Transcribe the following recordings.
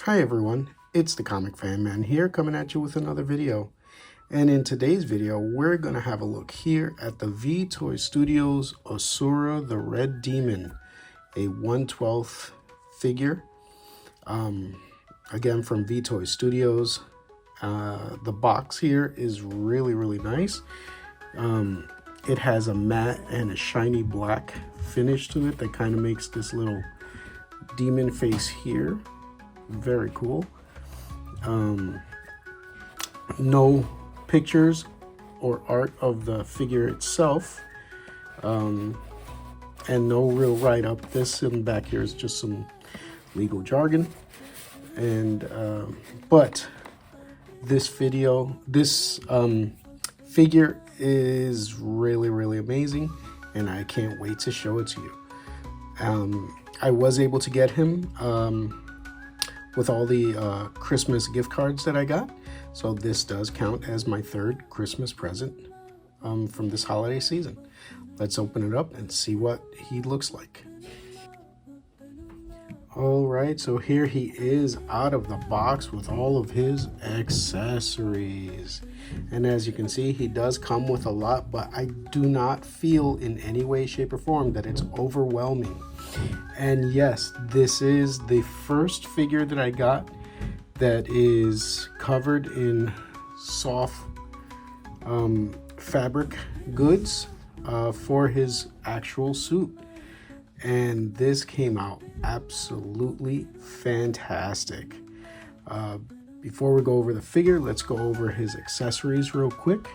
Hi everyone, it's the Comic Fan Man here coming at you with another video. And in today's video, we're going to have a look here at the Vtoys Studios Asura The Red Demon, a 1/12 figure. Again, from Vtoys Studios. The box here is really nice. It has a matte and a shiny black finish to it that kind of makes this little demon face here very cool. No pictures or art of the figure itself, and no real write-up. This in the back here is just some legal jargon, and but this figure is really amazing, and I can't wait to show it to you. I was able to get him with all the Christmas gift cards that I got. So this does count as my third Christmas present from this holiday season. Let's open it up and see what he looks like. All right, so here he is out of the box with all of his accessories. And as you can see, he does come with a lot, but I do not feel in any way, shape, or form that it's overwhelming. And yes, this is the first figure that I got that is covered in soft fabric goods for his actual suit. And this came out absolutely fantastic. Before we go over the figure, let's go over his accessories real quick.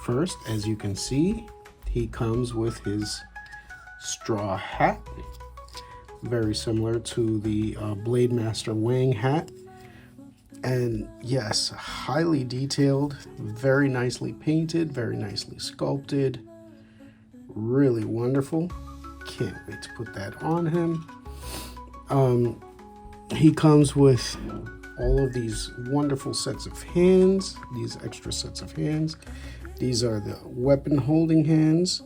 First, as you can see, he comes with his straw hat, very similar to the Blade Master Wang hat. And yes, highly detailed, very nicely painted, very nicely sculpted, really wonderful. Can't wait to put that on him. He comes with all of these wonderful sets of hands, these extra sets of hands. These are the weapon holding hands.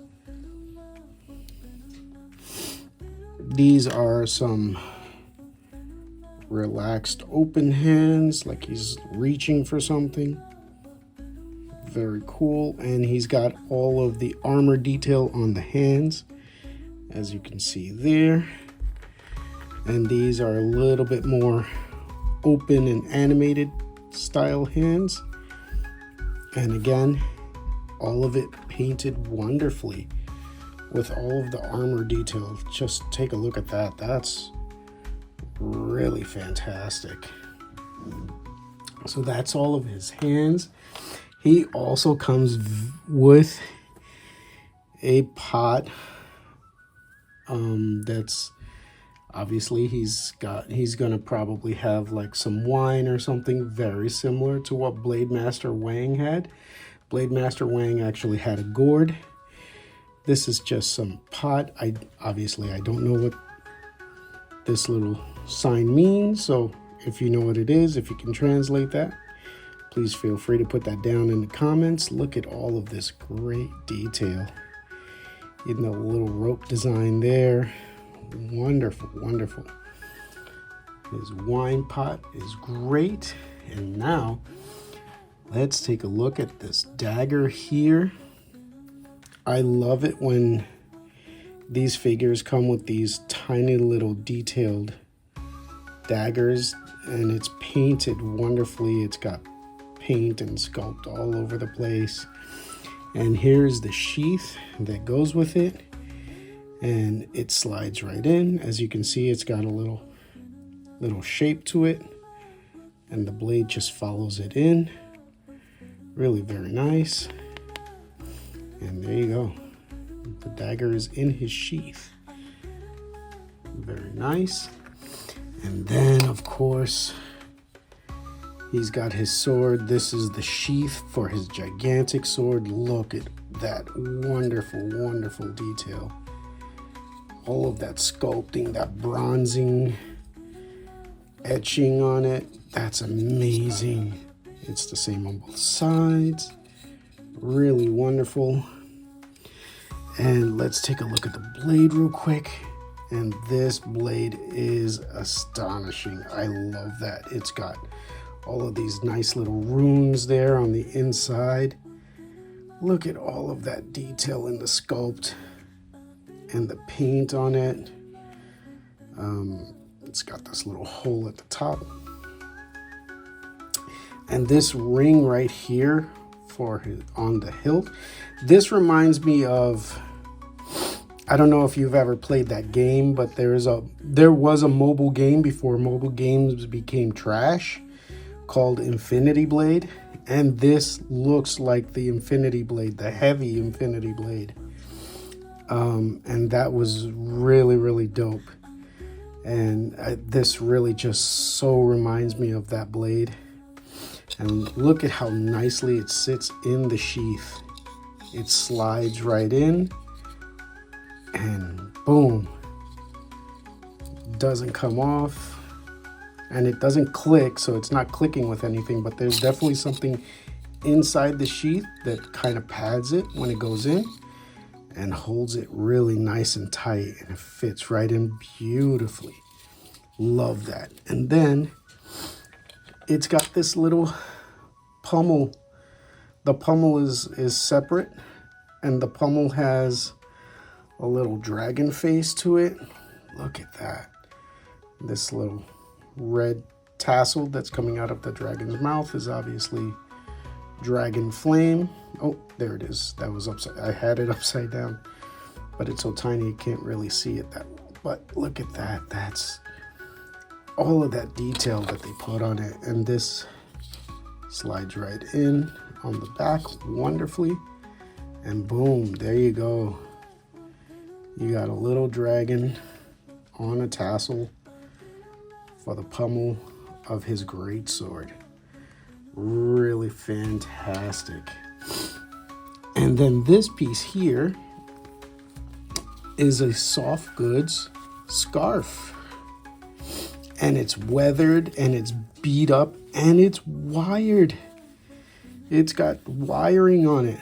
These are some relaxed open hands, like he's reaching for something. Very cool. And he's got all of the armor detail on the hands, as you can see there. And these are a little bit more open and animated style hands. And again, all of it painted wonderfully with all of the armor detail. Just take a look at that. That's really fantastic. So that's all of his hands. He also comes with a pot. That's obviously he's gonna probably have like some wine or something very similar to what Blade Master Wang had. Blade Master Wang actually had a gourd. This is just some pot. I don't know what this little sign means, so if you know what it is, if you can translate that, please feel free to put that down in the comments. Look at all of this great detail in the little rope design there. Wonderful. His wine pot is great. And now let's take a look at this dagger here. I love it when these figures come with these tiny little detailed daggers, and it's painted wonderfully. It's got paint and sculpt all over the place. And here's the sheath that goes with it, and it slides right in. As you can see, it's got a little shape to it, and the blade just follows it in. Really very nice. And there you go. The dagger is in his sheath. Very nice. And then, of course, he's got his sword. This is the sheath for his gigantic sword. Look at that wonderful detail. All of that sculpting, that bronzing, etching on it. That's amazing. It's the same on both sides. Really wonderful. And let's take a look at the blade real quick. And this blade is astonishing. I love that. It's got all of these nice little runes there on the inside. Look at all of that detail in the sculpt and the paint on it. It's got this little hole at the top. And this ring right here on the hilt, this reminds me of, I don't know if you've ever played that game, but there was a mobile game before mobile games became trash called Infinity Blade, and this looks like the Infinity Blade, the heavy Infinity Blade. And that was really, really dope. And this really just so reminds me of that blade. And look at how nicely it sits in the sheath. It slides right in and boom, doesn't come off. And it doesn't click, so it's not clicking with anything, but there's definitely something inside the sheath that kind of pads it when it goes in and holds it really nice and tight, and it fits right in beautifully. Love that. And then it's got this little pommel. The pommel is separate, and the pommel has a little dragon face to it. Look at that. This little red tassel that's coming out of the dragon's mouth is obviously dragon flame. Oh, there it is. That was upside. I had it upside down, but it's so tiny you can't really see it that well. But look at that. That's all of that detail that they put on it. And this slides right in on the back wonderfully. And boom, there you go. You got a little dragon on a tassel for the pommel of his great sword. Really fantastic. And then this piece here is a soft goods scarf, and it's weathered and it's beat up and it's wired. It's got wiring on it,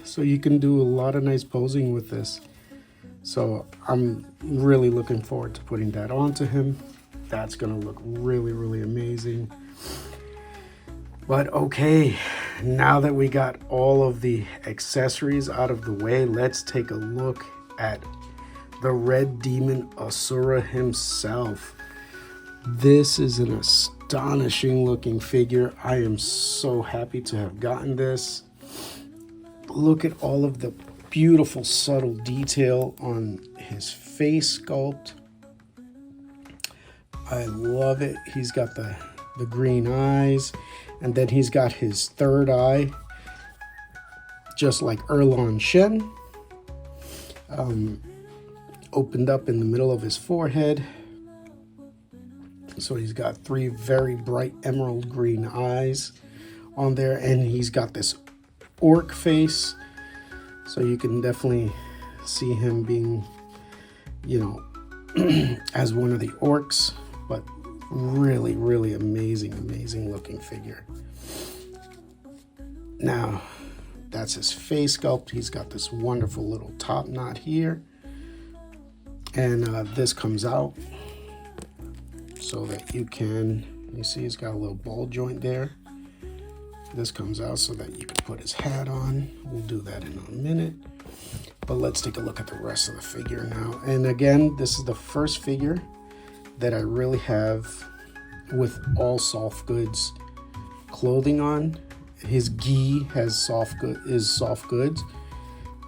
so you can do a lot of nice posing with this. So I'm really looking forward to putting that onto him. That's gonna look really, really amazing. But okay, now that we got all of the accessories out of the way, let's take a look at the Red Demon Asura himself. This is an astonishing looking figure. I am so happy to have gotten this. Look at all of the beautiful subtle detail on his face sculpt. I love it. He's got the green eyes, and then he's got his third eye, just like Erlon Shen, opened up in the middle of his forehead. So he's got three very bright emerald green eyes on there, and he's got this orc face. So you can definitely see him being, you know, as one of the orcs, but really, really amazing, amazing looking figure. Now, that's his face sculpt. He's got this wonderful little top knot here. And this comes out so that you see he's got a little ball joint there. This comes out so that you can put his hat on. We'll do that in a minute. But let's take a look at the rest of the figure now. And again, this is the first figure that I really have with all soft goods clothing on. His gi has soft goods.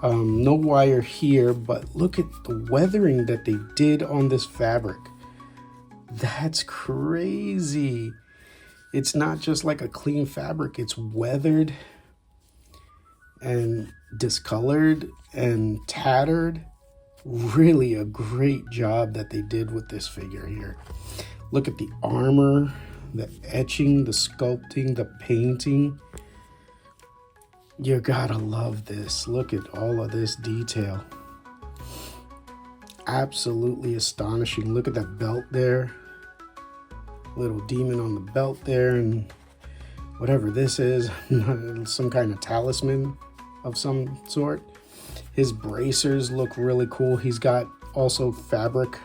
No wire here, but look at the weathering that they did on this fabric. That's crazy. It's not just like a clean fabric, it's weathered and discolored and tattered. Really a great job that they did with this figure here. Look at the armor, the etching, the sculpting, the painting. You gotta love this. Look at all of this detail. Absolutely astonishing. Look at that belt there. Little demon on the belt there, and whatever this is, some kind of talisman of some sort. His bracers look really cool. He's got also fabric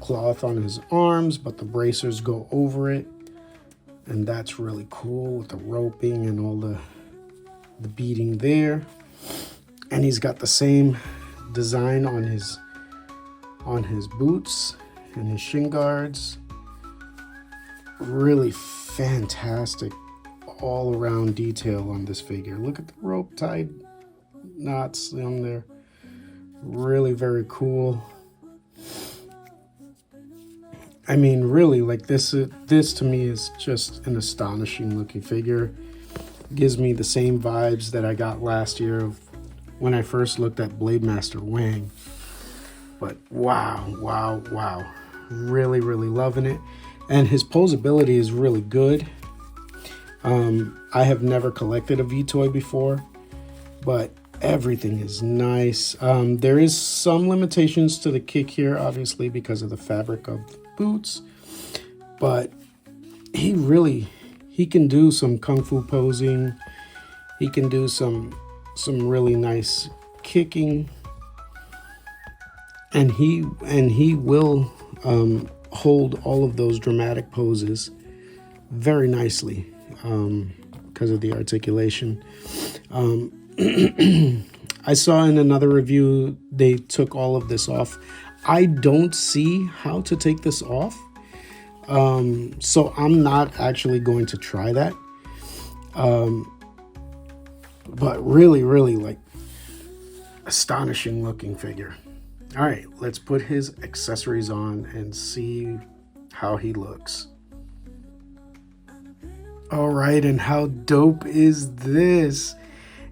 cloth on his arms, but the bracers go over it. And that's really cool with the roping and all the beading there. And he's got the same design on his boots and his shin guards. Really fantastic all around detail on this figure. Look at the rope tied knots on there. Really very cool. I mean, really, like this to me is just an astonishing looking figure. Gives me the same vibes that I got last year of when I first looked at Blade Master Wang. But wow. Really loving it. And his poseability is really good. I have never collected a Vtoy before, but everything is nice. There is some limitations to the kick here, obviously, because of the fabric of the boots. But he can do some kung fu posing. He can do some really nice kicking. And he will hold all of those dramatic poses very nicely because of the articulation. I saw in another review they took all of this off. I don't see how to take this off, so I'm not actually going to try that. But really like astonishing looking figure. All right, let's put his accessories on and see how he looks. All right, and how dope is this?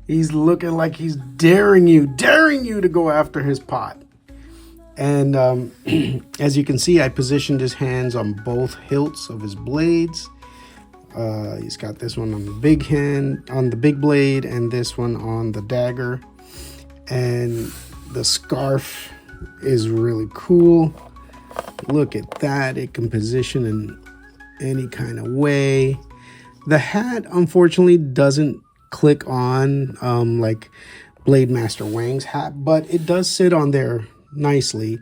He's looking like he's daring you to go after his pot. And as you can see, I positioned his hands on both hilts of his blades. He's got this one on the big hand, on the big blade, and this one on the dagger. And the scarf is really cool. Look at that. It can position in any kind of way. The hat, unfortunately, doesn't click on like Blade Master Wang's hat, but it does sit on there nicely.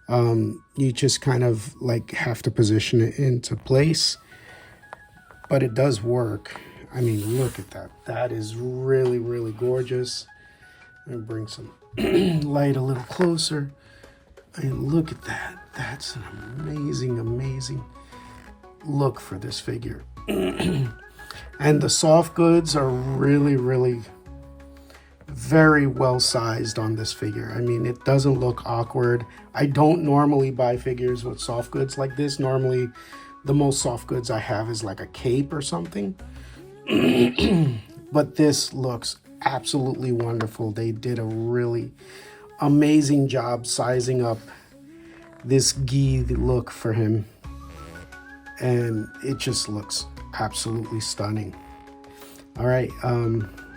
You just kind of like have to position it into place, but it does work. I mean, look at that. That is really gorgeous. Let me bring some light a little closer. And look at that. That's an amazing look for this figure. And the soft goods are really very well sized on this figure. I mean, it doesn't look awkward. I don't normally buy figures with soft goods like this. Normally, the most soft goods I have is like a cape or something. But this looks absolutely wonderful. They did a really amazing job sizing up this gi look for him. And it just looks absolutely stunning. All right,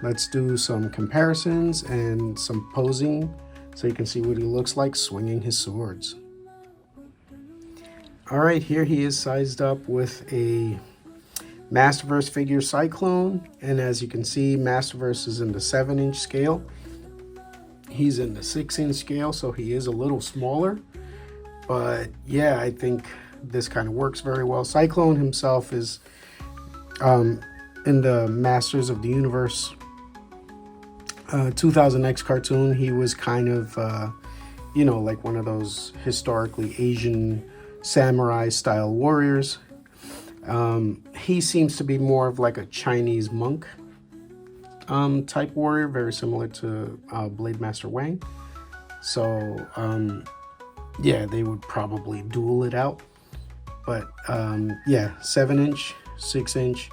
let's do some comparisons and some posing so you can see what he looks like swinging his swords. All right, here he is sized up with a Masterverse figure Cyclone, and as you can see, Masterverse is in the 7-inch scale. He's in the 6-inch scale, so he is a little smaller. But yeah, I think this kind of works very well. Cyclone himself is in the Masters of the Universe 2000X cartoon. He was kind of, you know, like one of those historically Asian samurai style warriors. He seems to be more of like a Chinese monk type warrior, very similar to Blade Master Wang. So yeah, they would probably duel it out. But yeah, 7-inch, 6-inch,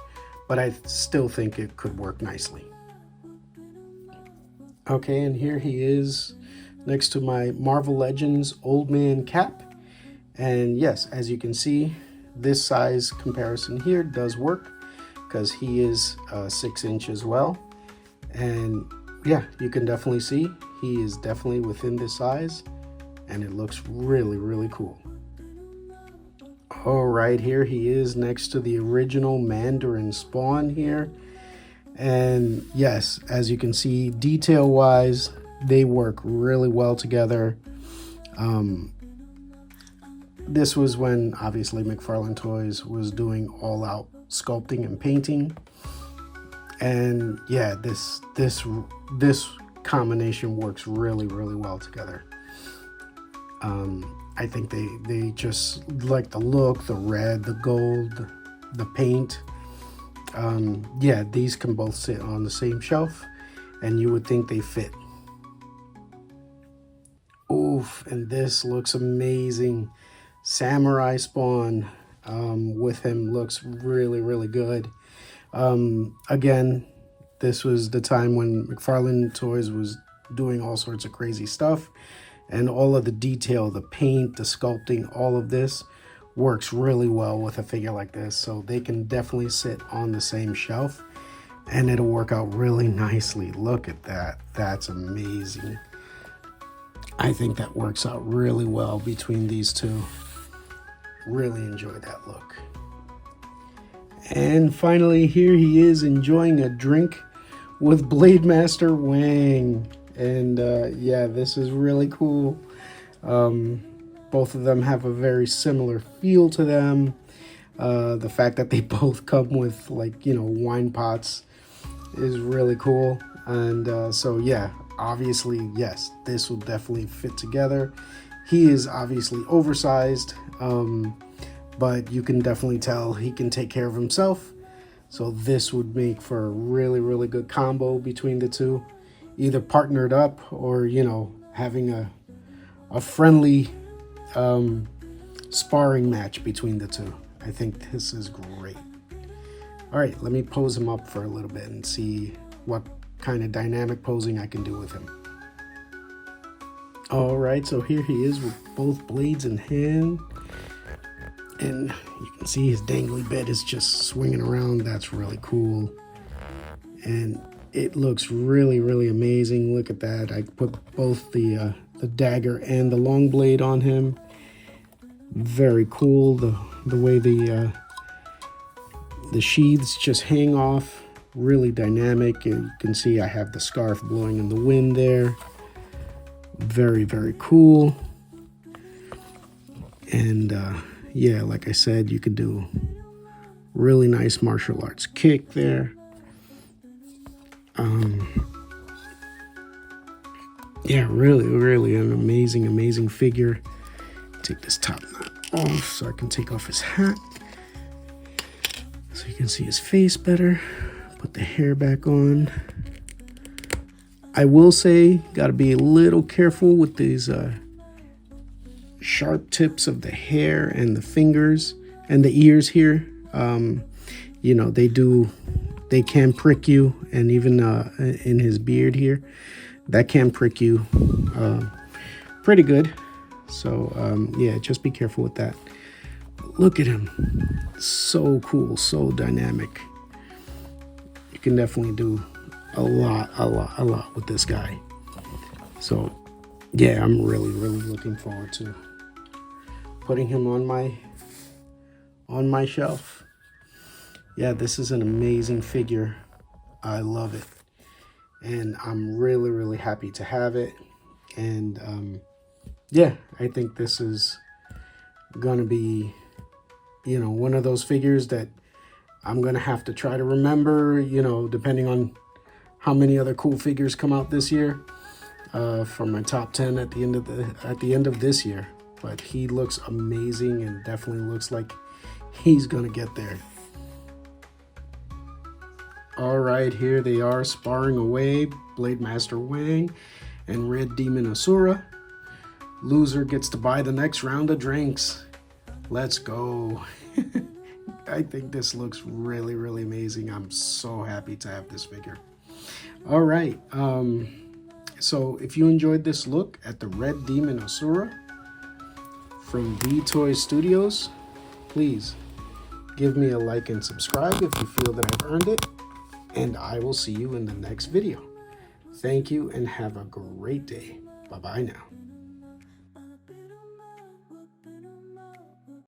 but I still think it could work nicely. Okay, and here he is next to my Marvel Legends Old Man Cap. And yes, as you can see, this size comparison here does work because he is 6-inch as well. And yeah, you can definitely see he is definitely within this size, and it looks really cool. All right, here he is next to the original Mandarin Spawn here. And yes, as you can see, detail wise, they work really well together. this was when obviously McFarlane Toys was doing all out sculpting and painting. And yeah, this combination works really, really well together. I think they just like the look, the red, the gold, the paint. Yeah, these can both sit on the same shelf, and you would think they fit. Oof, and this looks amazing. Samurai Spawn with him looks really, really good. Again, this was the time when McFarlane Toys was doing all sorts of crazy stuff, and all of the detail, the paint, the sculpting, all of this works really well with a figure like this. So they can definitely sit on the same shelf and it'll work out really nicely. Look at that. That's amazing. I think that works out really well between these two. Really enjoy that look. And finally, here he is enjoying a drink with Blade Master Wang. And yeah, this is really cool. Both of them have a very similar feel to them. The fact that they both come with, like, you know, wine pots is really cool. And so yeah, obviously, yes, this will definitely fit together. He is obviously oversized, but you can definitely tell he can take care of himself. So this would make for a really, really good combo between the two, either partnered up or, you know, having a friendly sparring match between the two. I think this is great. All right, let me pose him up for a little bit and see what kind of dynamic posing I can do with him. All right, so here he is with both blades in hand. And you can see his dangly bit is just swinging around. That's really cool. And it looks really, really amazing. Look at that. I put both the dagger and the long blade on him. Very cool. The way the sheaths just hang off. Really dynamic. You can see I have the scarf blowing in the wind there. Very, very cool. And yeah, like I said, you could do really nice martial arts kick there. Yeah, really, really an amazing, amazing figure. Take this top knot off so I can take off his hat, so you can see his face better. Put the hair back on. I will say, gotta be a little careful with these sharp tips of the hair and the fingers and the ears here. You know, they can prick you, and even in his beard here, that can prick you pretty good. So yeah, just be careful with that. Look at him. So cool, so dynamic. You can definitely do a lot with this guy. So yeah, I'm really, really looking forward to putting him on my shelf. Yeah, this is an amazing figure. I love it. And I'm really, really happy to have it. And yeah, I think this is gonna be, you know, one of those figures that I'm gonna have to try to remember, you know, depending on how many other cool figures come out this year, for my top 10 at the end of this year. But he looks amazing and definitely looks like he's gonna get there. All right, here they are sparring away, Blade Master Wang and Red Demon Asura. Loser gets to buy the next round of drinks. Let's go. I think this looks really, really amazing. I'm so happy to have this figure. All right, so if you enjoyed this look at the Red Demon Asura from Vtoys Studios, please give me a like and subscribe if you feel that I've earned it, and I will see you in the next video. Thank you and have a great day. Bye-bye now.